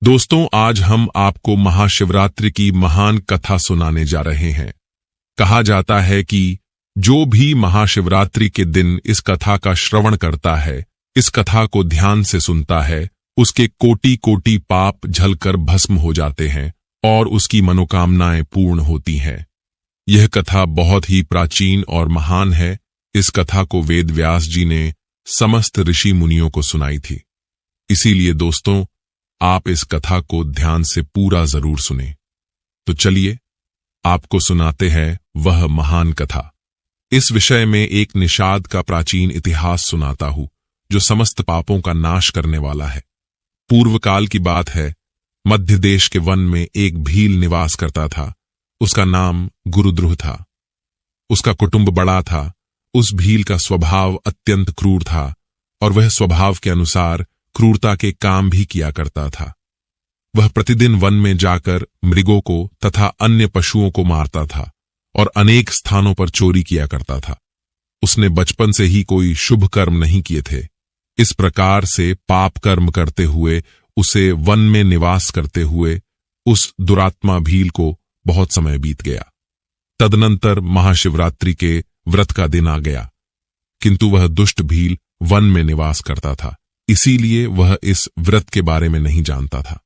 दोस्तों, आज हम आपको महाशिवरात्रि की महान कथा सुनाने जा रहे हैं। कहा जाता है कि जो भी महाशिवरात्रि के दिन इस कथा का श्रवण करता है, इस कथा को ध्यान से सुनता है, उसके कोटि कोटि पाप झलकर भस्म हो जाते हैं और उसकी मनोकामनाएं पूर्ण होती हैं। यह कथा बहुत ही प्राचीन और महान है। इस कथा को वेद व्यास जी ने समस्त ऋषि मुनियों को सुनाई थी। इसीलिए दोस्तों, आप इस कथा को ध्यान से पूरा जरूर सुने। तो चलिए आपको सुनाते हैं वह महान कथा। इस विषय में एक निषाद का प्राचीन इतिहास सुनाता हूं, जो समस्त पापों का नाश करने वाला है। पूर्व काल की बात है। मध्य देश के वन में एक भील निवास करता था। उसका नाम गुरुद्रुह था। उसका कुटुंब बड़ा था। उस भील का स्वभाव अत्यंत क्रूर था और वह स्वभाव के अनुसार क्रूरता के काम भी किया करता था। वह प्रतिदिन वन में जाकर मृगों को तथा अन्य पशुओं को मारता था और अनेक स्थानों पर चोरी किया करता था। उसने बचपन से ही कोई शुभ कर्म नहीं किए थे। इस प्रकार से पाप कर्म करते हुए उसे वन में निवास करते हुए उस दुरात्मा भील को बहुत समय बीत गया। तदनंतर महाशिवरात्रि के व्रत का दिन आ गया, किंतु वह दुष्ट भील वन में निवास करता था, इसीलिए वह इस व्रत के बारे में नहीं जानता था।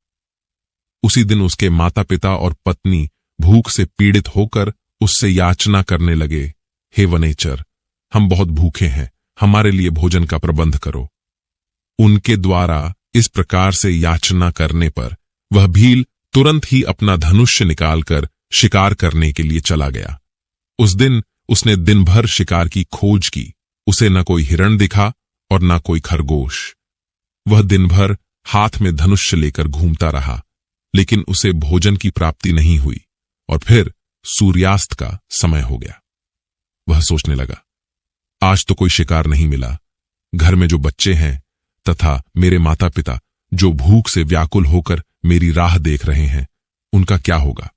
उसी दिन उसके माता पिता और पत्नी भूख से पीड़ित होकर उससे याचना करने लगे, हे वनेचर, हम बहुत भूखे हैं, हमारे लिए भोजन का प्रबंध करो। उनके द्वारा इस प्रकार से याचना करने पर वह भील तुरंत ही अपना धनुष्य निकालकर शिकार करने के लिए चला गया। उस दिन उसने दिन भर शिकार की खोज की। उसे न कोई हिरण दिखा और न कोई खरगोश। वह दिन भर हाथ में धनुष्य लेकर घूमता रहा, लेकिन उसे भोजन की प्राप्ति नहीं हुई और फिर सूर्यास्त का समय हो गया। वह सोचने लगा, आज तो कोई शिकार नहीं मिला। घर में जो बच्चे हैं तथा मेरे माता पिता जो भूख से व्याकुल होकर मेरी राह देख रहे हैं, उनका क्या होगा?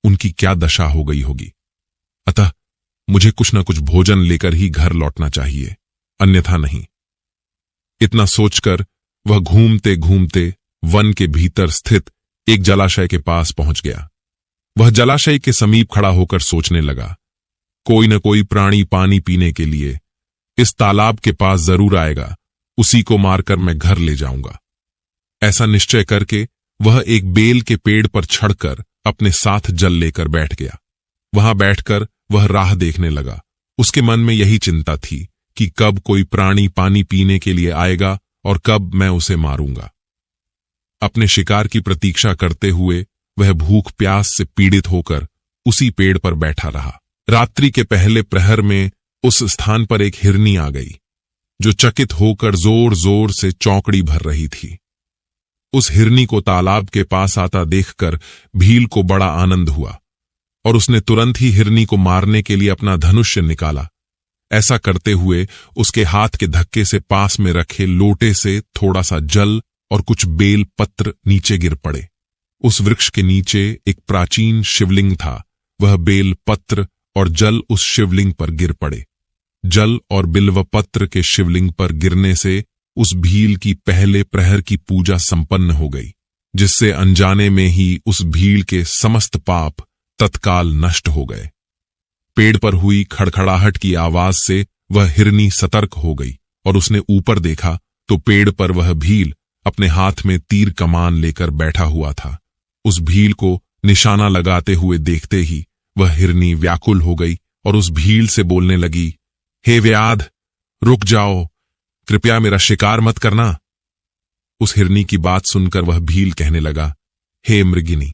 उनकी क्या दशा हो गई होगी? अतः मुझे कुछ न कुछ भोजन लेकर ही घर लौटना चाहिए, अन्यथा नहीं। इतना सोचकर वह घूमते घूमते वन के भीतर स्थित एक जलाशय के पास पहुंच गया। वह जलाशय के समीप खड़ा होकर सोचने लगा, कोई न कोई प्राणी पानी पीने के लिए इस तालाब के पास जरूर आएगा, उसी को मारकर मैं घर ले जाऊंगा। ऐसा निश्चय करके वह एक बेल के पेड़ पर चढ़कर अपने साथ जल लेकर बैठ गया। वहां बैठकर वह राह देखने लगा। उसके मन में यही चिंता थी कि कब कोई प्राणी पानी पीने के लिए आएगा और कब मैं उसे मारूंगा। अपने शिकार की प्रतीक्षा करते हुए वह भूख प्यास से पीड़ित होकर उसी पेड़ पर बैठा रहा। रात्रि के पहले प्रहर में उस स्थान पर एक हिरनी आ गई, जो चकित होकर जोर जोर से चौकड़ी भर रही थी। उस हिरनी को तालाब के पास आता देखकर भील को बड़ा आनंद हुआ और उसने तुरंत ही हिरनी को मारने के लिए अपना धनुष्य निकाला। ऐसा करते हुए उसके हाथ के धक्के से पास में रखे लोटे से थोड़ा सा जल और कुछ बेल पत्र नीचे गिर पड़े। उस वृक्ष के नीचे एक प्राचीन शिवलिंग था। वह बेल पत्र और जल उस शिवलिंग पर गिर पड़े। जल और बिल्व पत्र के शिवलिंग पर गिरने से उस भील की पहले प्रहर की पूजा संपन्न हो गई, जिससे अनजाने में ही उस भील के समस्त पाप तत्काल नष्ट हो गए। पेड़ पर हुई खड़खड़ाहट की आवाज से वह हिरनी सतर्क हो गई और उसने ऊपर देखा तो पेड़ पर वह भील अपने हाथ में तीर कमान लेकर बैठा हुआ था। उस भील को निशाना लगाते हुए देखते ही वह हिरनी व्याकुल हो गई और उस भील से बोलने लगी, हे व्याध, रुक जाओ, कृपया मेरा शिकार मत करना। उस हिरनी की बात सुनकर वह भील कहने लगा, हे मृगिनी,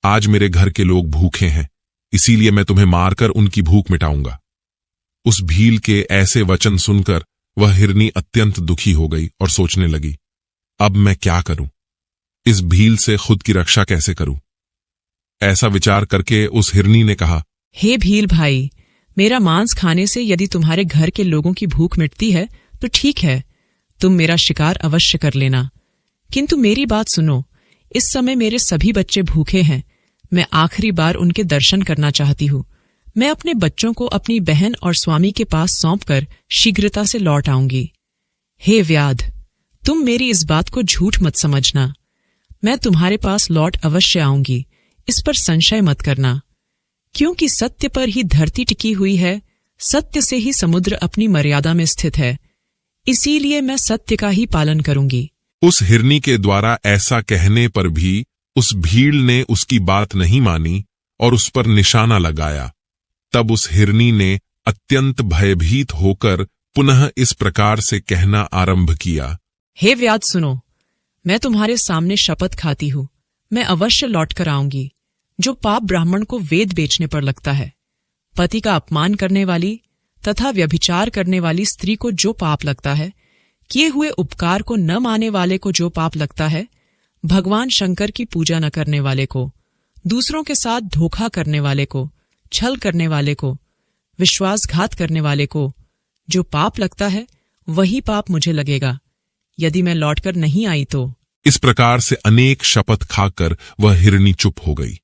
आज मेरे घर के लोग भूखे हैं, इसीलिए मैं तुम्हें मारकर उनकी भूख मिटाऊंगा। उस भील के ऐसे वचन सुनकर वह हिरनी अत्यंत दुखी हो गई और सोचने लगी, अब मैं क्या करूं? इस भील से खुद की रक्षा कैसे करूं? ऐसा विचार करके उस हिरनी ने कहा, हे भील भाई, मेरा मांस खाने से यदि तुम्हारे घर के लोगों की भूख मिटती है तो ठीक है, तुम मेरा शिकार अवश्य कर लेना। किंतु मेरी बात सुनो, इस समय मेरे सभी बच्चे भूखे हैं। मैं आखिरी बार उनके दर्शन करना चाहती हूँ। मैं अपने बच्चों को अपनी बहन और स्वामी के पास सौंपकर शीघ्रता से लौट आऊंगी। हे व्याध, तुम मेरी इस बात को झूठ मत समझना। मैं तुम्हारे पास लौट अवश्य आऊंगी, इस पर संशय मत करना। क्योंकि सत्य पर ही धरती टिकी हुई है, सत्य से ही समुद्र अपनी मर्यादा में स्थित है, इसीलिए मैं सत्य का ही पालन करूंगी। उस हिरनी के द्वारा ऐसा कहने पर भी उस भीड़ ने उसकी बात नहीं मानी और उस पर निशाना लगाया। तब उस हिरनी ने अत्यंत भयभीत होकर पुनः इस प्रकार से कहना आरंभ किया। हे व्याध सुनो, मैं तुम्हारे सामने शपथ खाती हूं, मैं अवश्य लौट कर आऊंगी। जो पाप ब्राह्मण को वेद बेचने पर लगता है, पति का अपमान करने वाली तथा व्यभिचार करने वाली स्त्री को जो पाप लगता है, किए हुए उपकार को न मानने वाले को जो पाप लगता है, भगवान शंकर की पूजा न करने वाले को, दूसरों के साथ धोखा करने वाले को, छल करने वाले को, विश्वासघात करने वाले को जो पाप लगता है, वही पाप मुझे लगेगा यदि मैं लौटकर नहीं आई तो। इस प्रकार से अनेक शपथ खाकर वह हिरनी चुप हो गई।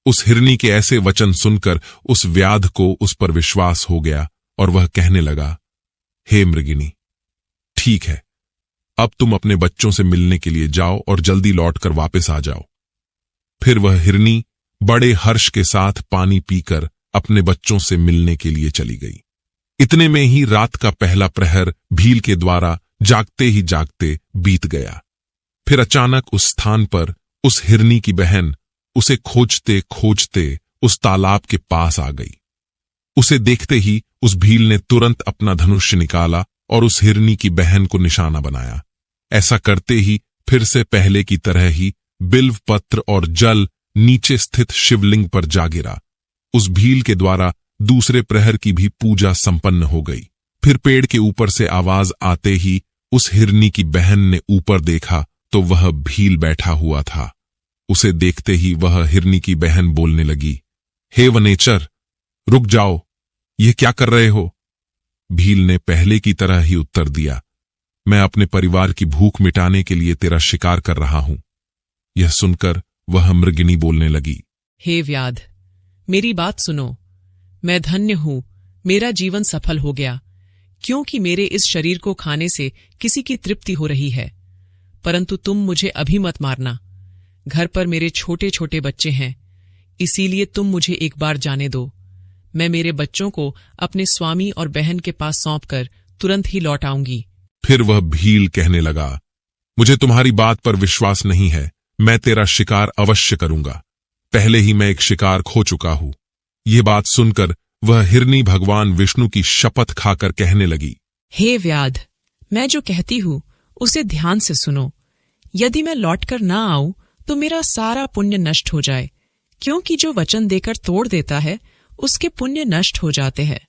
उस हिरनी के ऐसे वचन सुनकर उस व्याध को उस पर विश्वास हो गया और वह कहने लगा, हे मृगिनी, ठीक है, अब तुम अपने बच्चों से मिलने के लिए जाओ और जल्दी लौटकर वापस आ जाओ। फिर वह हिरनी बड़े हर्ष के साथ पानी पीकर अपने बच्चों से मिलने के लिए चली गई। इतने में ही रात का पहला प्रहर भील के द्वारा जागते ही जागते बीत गया। फिर अचानक उस स्थान पर उस हिरनी की बहन उसे खोजते खोजते उस तालाब के पास आ गई। उसे देखते ही उस भील ने तुरंत अपना धनुष निकाला और उस हिरनी की बहन को निशाना बनाया। ऐसा करते ही फिर से पहले की तरह ही बिल्व पत्र और जल नीचे स्थित शिवलिंग पर जा गिरा। उस भील के द्वारा दूसरे प्रहर की भी पूजा संपन्न हो गई। फिर पेड़ के ऊपर से आवाज आते ही उस हिरनी की बहन ने ऊपर देखा तो वह भील बैठा हुआ था। उसे देखते ही वह हिरनी की बहन बोलने लगी, हे वनेचर, रुक जाओ, ये क्या कर रहे हो? भील ने पहले की तरह ही उत्तर दिया, मैं अपने परिवार की भूख मिटाने के लिए तेरा शिकार कर रहा हूं। यह सुनकर वह मृगिनी बोलने लगी, हे व्याध, मेरी बात सुनो, मैं धन्य हूं, मेरा जीवन सफल हो गया, क्योंकि मेरे इस शरीर को खाने से किसी की तृप्ति हो रही है। परंतु तुम मुझे अभी मत मारना, घर पर मेरे छोटे छोटे बच्चे हैं, इसीलिए तुम मुझे एक बार जाने दो। मैं मेरे बच्चों को अपने स्वामी और बहन के पास सौंपकर तुरंत ही लौट आऊंगी। फिर वह भील कहने लगा, मुझे तुम्हारी बात पर विश्वास नहीं है, मैं तेरा शिकार अवश्य करूंगा, पहले ही मैं एक शिकार खो चुका हूं। यह बात सुनकर वह हिरनी भगवान विष्णु की शपथ खाकर कहने लगी, हे व्याध, मैं जो कहती हूं उसे ध्यान से सुनो। यदि मैं लौटकर ना आऊं तो मेरा सारा पुण्य नष्ट हो जाए, क्योंकि जो वचन देकर तोड़ देता है उसके पुण्य नष्ट हो जाते हैं।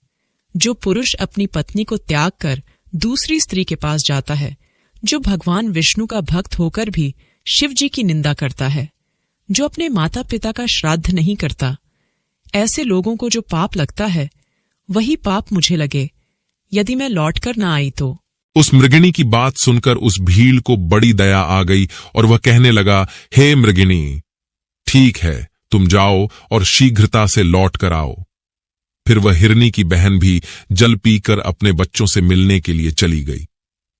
जो पुरुष अपनी पत्नी को त्याग कर दूसरी स्त्री के पास जाता है, जो भगवान विष्णु का भक्त होकर भी शिव जी की निंदा करता है, जो अपने माता पिता का श्राद्ध नहीं करता, ऐसे लोगों को जो पाप लगता है वही पाप मुझे लगे यदि मैं लौटकर ना आई तो। उस मृगिणी की बात सुनकर उस भील को बड़ी दया आ गई और वह कहने लगा, हे मृगिणी, ठीक है, तुम जाओ और शीघ्रता से लौट कर आओ। फिर वह हिरनी की बहन भी जल पीकर अपने बच्चों से मिलने के लिए चली गई।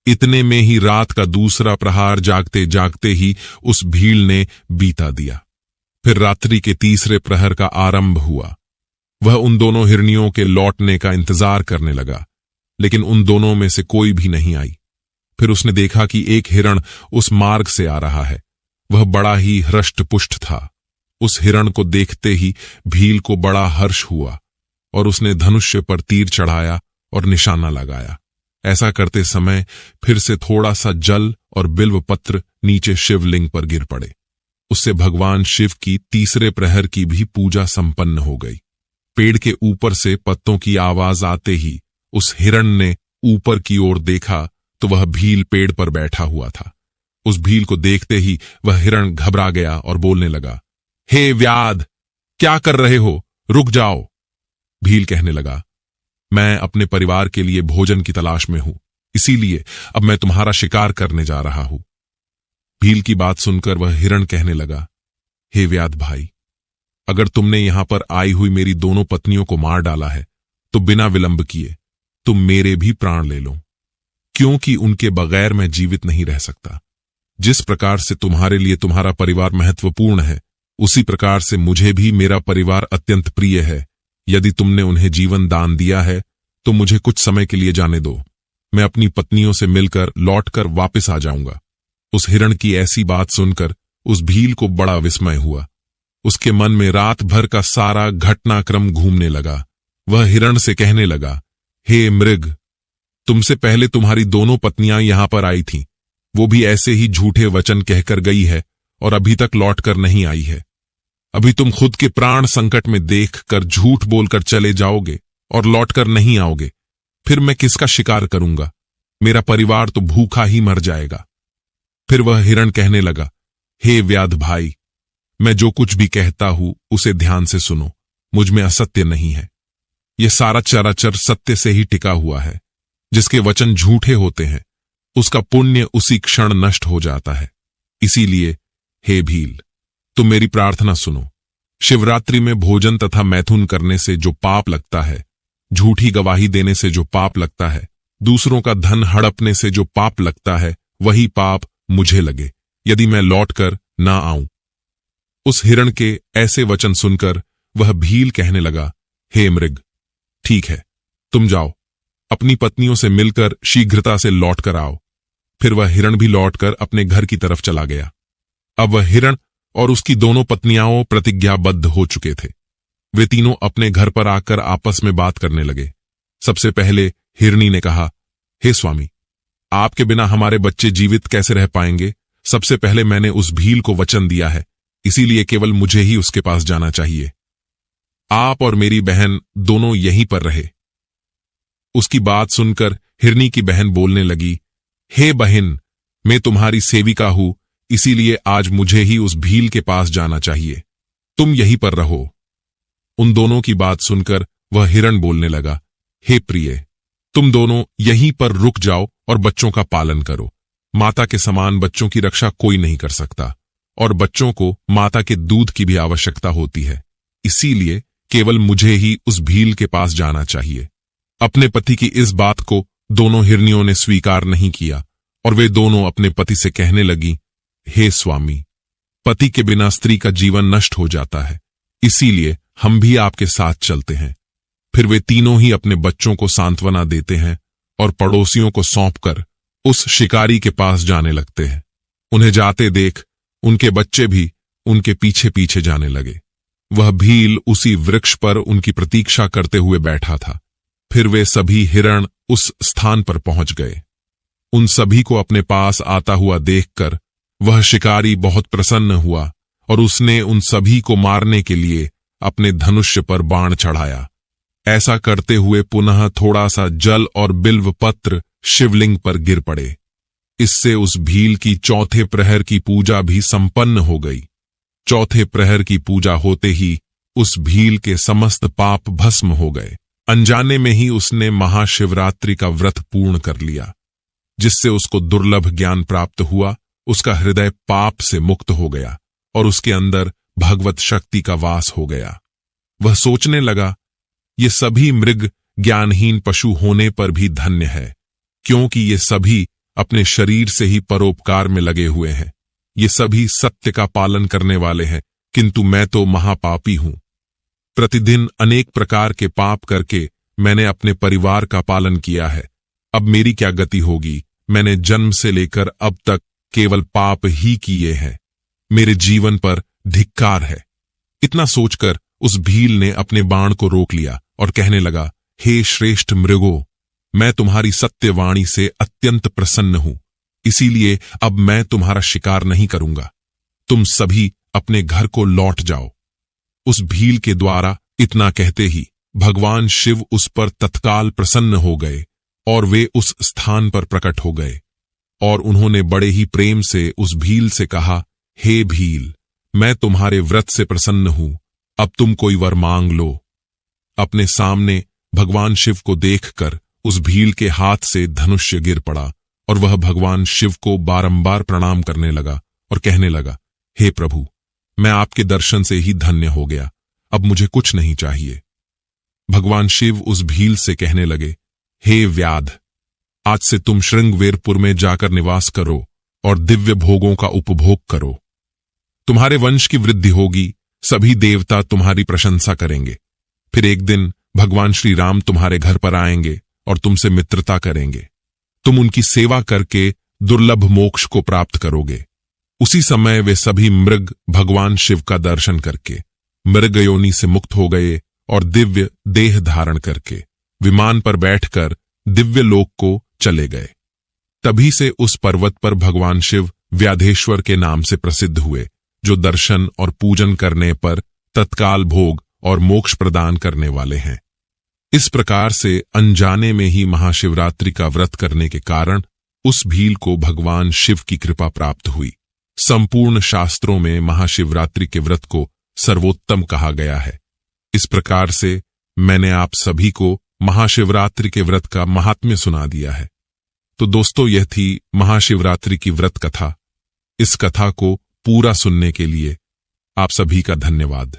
इतने में ही रात का दूसरा प्रहार जागते जागते ही उस भील ने बीता दिया। फिर रात्रि के तीसरे प्रहर का आरंभ हुआ। वह उन दोनों हिरनियों के लौटने का इंतजार करने लगा, लेकिन उन दोनों में से कोई भी नहीं आई। फिर उसने देखा कि एक हिरण उस मार्ग से आ रहा है। वह बड़ा ही हृष्टपुष्ट था। उस हिरण को देखते ही भील को बड़ा हर्ष हुआ और उसने धनुष्य पर तीर चढ़ाया और निशाना लगाया। ऐसा करते समय फिर से थोड़ा सा जल और बिल्व पत्र नीचे शिवलिंग पर गिर पड़े। उससे भगवान शिव की तीसरे प्रहर की भी पूजा संपन्न हो गई। पेड़ के ऊपर से पत्तों की आवाज आते ही उस हिरण ने ऊपर की ओर देखा तो वह भील पेड़ पर बैठा हुआ था। उस भील को देखते ही वह हिरण घबरा गया और बोलने लगा, हे व्याध, क्या कर रहे हो? रुक जाओ। भील कहने लगा, मैं अपने परिवार के लिए भोजन की तलाश में हूं, इसीलिए अब मैं तुम्हारा शिकार करने जा रहा हूं। भील की बात सुनकर वह हिरण कहने लगा, हे व्याध भाई, अगर तुमने यहां पर आई हुई मेरी दोनों पत्नियों को मार डाला है तो बिना विलंब किए तुम मेरे भी प्राण ले लो, क्योंकि उनके बगैर मैं जीवित नहीं रह सकता। जिस प्रकार से तुम्हारे लिए तुम्हारा परिवार महत्वपूर्ण है, उसी प्रकार से मुझे भी मेरा परिवार अत्यंत प्रिय है। यदि तुमने उन्हें जीवन दान दिया है तो मुझे कुछ समय के लिए जाने दो। मैं अपनी पत्नियों से मिलकर लौटकर वापस आ जाऊंगा। उस हिरण की ऐसी बात सुनकर उस भील को बड़ा विस्मय हुआ। उसके मन में रात भर का सारा घटनाक्रम घूमने लगा। वह हिरण से कहने लगा, हे मृग, तुमसे पहले तुम्हारी दोनों पत्नियां यहां पर आई थीं। वो भी ऐसे ही झूठे वचन कहकर गई है और अभी तक लौटकर नहीं आई है। अभी तुम खुद के प्राण संकट में देखकर झूठ बोलकर चले जाओगे और लौटकर नहीं आओगे, फिर मैं किसका शिकार करूंगा? मेरा परिवार तो भूखा ही मर जाएगा। फिर वह हिरण कहने लगा, हे व्याध भाई, मैं जो कुछ भी कहता हूं उसे ध्यान से सुनो। मुझ में असत्य नहीं है। यह सारा चराचर सत्य से ही टिका हुआ है। जिसके वचन झूठे होते हैं उसका पुण्य उसी क्षण नष्ट हो जाता है। इसीलिए हे भील, तुम मेरी प्रार्थना सुनो। शिवरात्रि में भोजन तथा मैथुन करने से जो पाप लगता है, झूठी गवाही देने से जो पाप लगता है, दूसरों का धन हड़पने से जो पाप लगता है, वही पाप मुझे लगे यदि मैं लौटकर ना आऊं। उस हिरण के ऐसे वचन सुनकर वह भील कहने लगा, हे मृग, ठीक है, तुम जाओ, अपनी पत्नियों से मिलकर शीघ्रता से लौटकर आओ। फिर वह हिरण भी लौटकर अपने घर की तरफ चला गया। अब वह हिरण और उसकी दोनों पत्नियां प्रतिज्ञाबद्ध हो चुके थे। वे तीनों अपने घर पर आकर आपस में बात करने लगे। सबसे पहले हिरनी ने कहा, हे स्वामी, आपके बिना हमारे बच्चे जीवित कैसे रह पाएंगे? सबसे पहले मैंने उस भील को वचन दिया है, इसीलिए केवल मुझे ही उसके पास जाना चाहिए। आप और मेरी बहन दोनों यहीं पर रहे। उसकी बात सुनकर हिरनी की बहन बोलने लगी, हे बहन, मैं तुम्हारी सेविका हूं, इसीलिए आज मुझे ही उस भील के पास जाना चाहिए। तुम यहीं पर रहो। उन दोनों की बात सुनकर वह हिरण बोलने लगा, हे प्रिय, तुम दोनों यहीं पर रुक जाओ और बच्चों का पालन करो। माता के समान बच्चों की रक्षा कोई नहीं कर सकता और बच्चों को माता के दूध की भी आवश्यकता होती है। इसीलिए केवल मुझे ही उस भील के पास जाना चाहिए। अपने पति की इस बात को दोनों हिरनियों ने स्वीकार नहीं किया और वे दोनों अपने पति से कहने लगी, हे स्वामी, पति के बिना स्त्री का जीवन नष्ट हो जाता है, इसीलिए हम भी आपके साथ चलते हैं। फिर वे तीनों ही अपने बच्चों को सांत्वना देते हैं और पड़ोसियों को सौंपकर उस शिकारी के पास जाने लगते हैं। उन्हें जाते देख उनके बच्चे भी उनके पीछे पीछे जाने लगे। वह भील उसी वृक्ष पर उनकी प्रतीक्षा करते हुए बैठा था। फिर वे सभी हिरण उस स्थान पर पहुंच गए। उन सभी को अपने पास आता हुआ देखकर वह शिकारी बहुत प्रसन्न हुआ और उसने उन सभी को मारने के लिए अपने धनुष्य पर बाण चढ़ाया। ऐसा करते हुए पुनः थोड़ा सा जल और बिल्व पत्र शिवलिंग पर गिर पड़े। इससे उस भील की चौथे प्रहर की पूजा भी संपन्न हो गई। चौथे प्रहर की पूजा होते ही उस भील के समस्त पाप भस्म हो गए। अनजाने में ही उसने महाशिवरात्रि का व्रत पूर्ण कर लिया, जिससे उसको दुर्लभ ज्ञान प्राप्त हुआ। उसका हृदय पाप से मुक्त हो गया और उसके अंदर भगवत शक्ति का वास हो गया। वह सोचने लगा, ये सभी मृग ज्ञानहीन पशु होने पर भी धन्य है, क्योंकि ये सभी अपने शरीर से ही परोपकार में लगे हुए हैं। ये सभी सत्य का पालन करने वाले हैं, किंतु मैं तो महापापी हूं। प्रतिदिन अनेक प्रकार के पाप करके मैंने अपने परिवार का पालन किया है। अब मेरी क्या गति होगी? मैंने जन्म से लेकर अब तक केवल पाप ही किए हैं। मेरे जीवन पर धिक्कार है। इतना सोचकर उस भील ने अपने बाण को रोक लिया और कहने लगा, हे श्रेष्ठ मृगो, मैं तुम्हारी सत्यवाणी से अत्यंत प्रसन्न हूं, इसीलिए अब मैं तुम्हारा शिकार नहीं करूंगा। तुम सभी अपने घर को लौट जाओ। उस भील के द्वारा इतना कहते ही भगवान शिव उस पर तत्काल प्रसन्न हो गए और वे उस स्थान पर प्रकट हो गए और उन्होंने बड़े ही प्रेम से उस भील से कहा, हे भील, मैं तुम्हारे व्रत से प्रसन्न हूं, अब तुम कोई वर मांग लो। अपने सामने भगवान शिव को देखकर उस भील के हाथ से धनुष्य गिर पड़ा और वह भगवान शिव को बारंबार प्रणाम करने लगा और कहने लगा, हे प्रभु, मैं आपके दर्शन से ही धन्य हो गया, अब मुझे कुछ नहीं चाहिए। भगवान शिव उस भील से कहने लगे, हे व्याध, आज से तुम श्रृंगवेरपुर में जाकर निवास करो और दिव्य भोगों का उपभोग करो। तुम्हारे वंश की वृद्धि होगी, सभी देवता तुम्हारी प्रशंसा करेंगे। फिर एक दिन भगवान श्री राम तुम्हारे घर पर आएंगे और तुमसे मित्रता करेंगे। तुम उनकी सेवा करके दुर्लभ मोक्ष को प्राप्त करोगे। उसी समय वे सभी मृग भगवान शिव का दर्शन करके मृग योनि से मुक्त हो गए और दिव्य देह धारण करके विमान पर बैठकर दिव्य लोक को चले गए। तभी से उस पर्वत पर भगवान शिव व्याधेश्वर के नाम से प्रसिद्ध हुए, जो दर्शन और पूजन करने पर तत्काल भोग और मोक्ष प्रदान करने वाले हैं। इस प्रकार से अनजाने में ही महाशिवरात्रि का व्रत करने के कारण उस भील को भगवान शिव की कृपा प्राप्त हुई। संपूर्ण शास्त्रों में महाशिवरात्रि के व्रत को सर्वोत्तम कहा गया है। इस प्रकार से मैंने आप सभी को महाशिवरात्रि के व्रत का महात्म्य सुना दिया है। तो दोस्तों, यह थी महाशिवरात्रि की व्रत कथा। इस कथा को पूरा सुनने के लिए आप सभी का धन्यवाद।